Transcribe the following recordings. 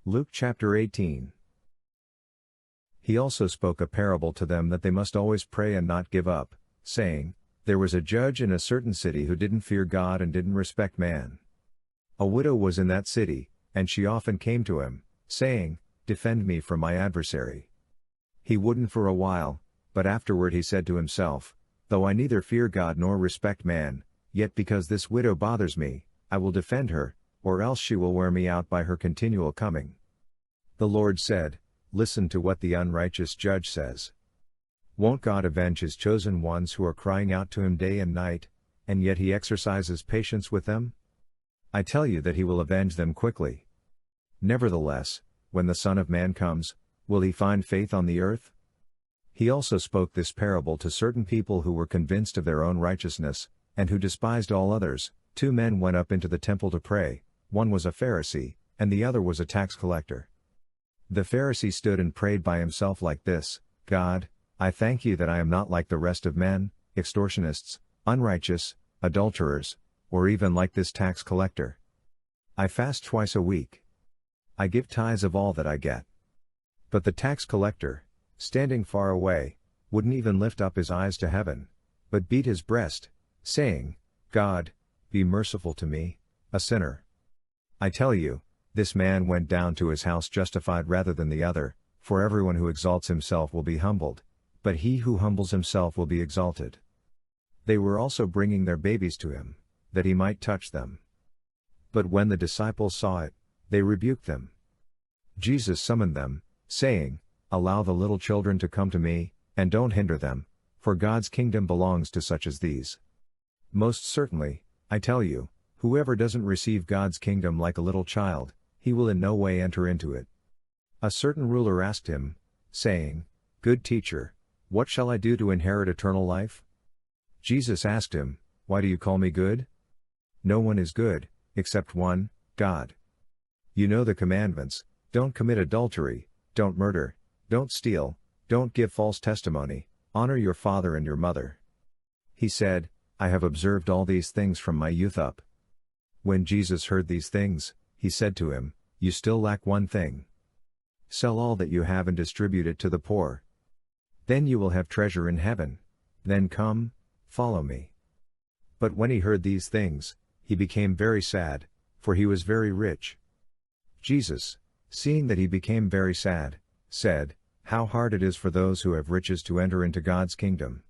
Luke chapter 18. He also spoke a parable to them that they must always pray and not give up, saying, There was a judge in a certain city who didn't fear God and didn't respect man. A widow was in that city, and she often came to him, saying, Defend me from my adversary. He wouldn't for a while, but afterward he said to himself, Though I neither fear God nor respect man, yet because this widow bothers me, I will defend her, or else she will wear me out by her continual coming. The Lord said, Listen to what the unrighteous judge says. Won't God avenge his chosen ones who are crying out to him day and night, and yet he exercises patience with them? I tell you that he will avenge them quickly. Nevertheless, when the Son of Man comes, will he find faith on the earth? He also spoke this parable to certain people who were convinced of their own righteousness, and who despised all others. 2 men went up into the temple to pray, one was a Pharisee, and the other was a tax collector. The Pharisee stood and prayed by himself like this, God, I thank you that I am not like the rest of men, extortionists, unrighteous, adulterers, or even like this tax collector. I fast twice a week. I give tithes of all that I get. But the tax collector, standing far away, wouldn't even lift up his eyes to heaven, but beat his breast, saying, God, be merciful to me, a sinner. I tell you, this man went down to his house justified rather than the other, for everyone who exalts himself will be humbled, but he who humbles himself will be exalted. They were also bringing their babies to him, that he might touch them. But when the disciples saw it, they rebuked them. Jesus summoned them, saying, Allow the little children to come to me, and don't hinder them, for God's kingdom belongs to such as these. Most certainly, I tell you, whoever doesn't receive God's kingdom like a little child, he will in no way enter into it. A certain ruler asked him, saying, Good teacher, what shall I do to inherit eternal life? Jesus asked him, Why do you call me good? No one is good, except one, God. You know the commandments, don't commit adultery, don't murder, don't steal, don't give false testimony, honor your father and your mother. He said, I have observed all these things from my youth up. When Jesus heard these things, he said to him, You still lack one thing. Sell all that you have and distribute it to the poor. Then you will have treasure in heaven. Then come, follow me. But when he heard these things, he became very sad, for he was very rich. Jesus, seeing that he became very sad, said, How hard it is for those who have riches to enter into God's kingdom.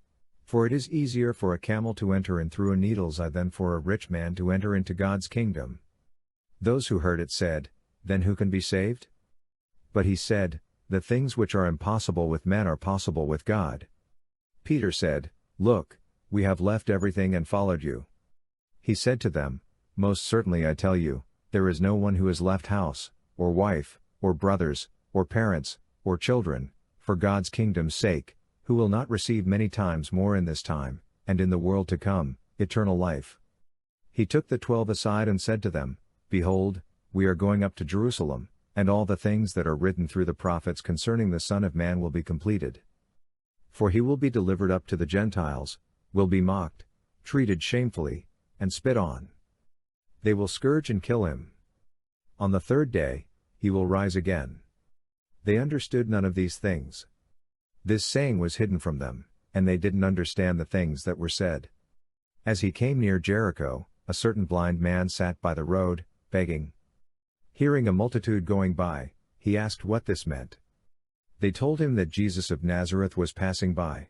For it is easier for a camel to enter in through a needle's eye than for a rich man to enter into God's kingdom. Those who heard it said, Then who can be saved? But he said, The things which are impossible with men are possible with God. Peter said, Look, we have left everything and followed you. He said to them, Most certainly I tell you, there is no one who has left house, or wife, or brothers, or parents, or children, for God's kingdom's sake, who will not receive many times more in this time, and in the world to come, eternal life. He took the 12 aside and said to them, Behold, we are going up to Jerusalem, and all the things that are written through the prophets concerning the Son of Man will be completed. For he will be delivered up to the Gentiles, will be mocked, treated shamefully, and spit on. They will scourge and kill him. On the 3rd day, he will rise again. They understood none of these things. This saying was hidden from them, and they didn't understand the things that were said. As he came near Jericho, a certain blind man sat by the road, begging. Hearing a multitude going by, he asked what this meant. They told him that Jesus of Nazareth was passing by.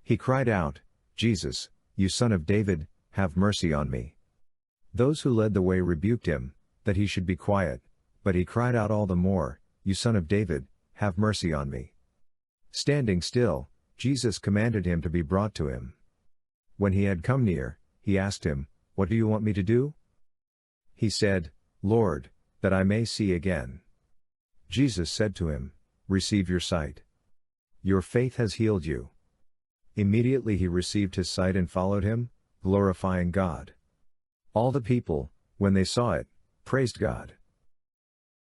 He cried out, Jesus, you Son of David, have mercy on me. Those who led the way rebuked him, that he should be quiet, but he cried out all the more, You Son of David, have mercy on me. Standing still, Jesus commanded him to be brought to him. When he had come near, he asked him, What do you want me to do? He said, Lord, that I may see again. Jesus said to him, Receive your sight. Your faith has healed you. Immediately he received his sight and followed him, glorifying God. All the people, when they saw it, praised God.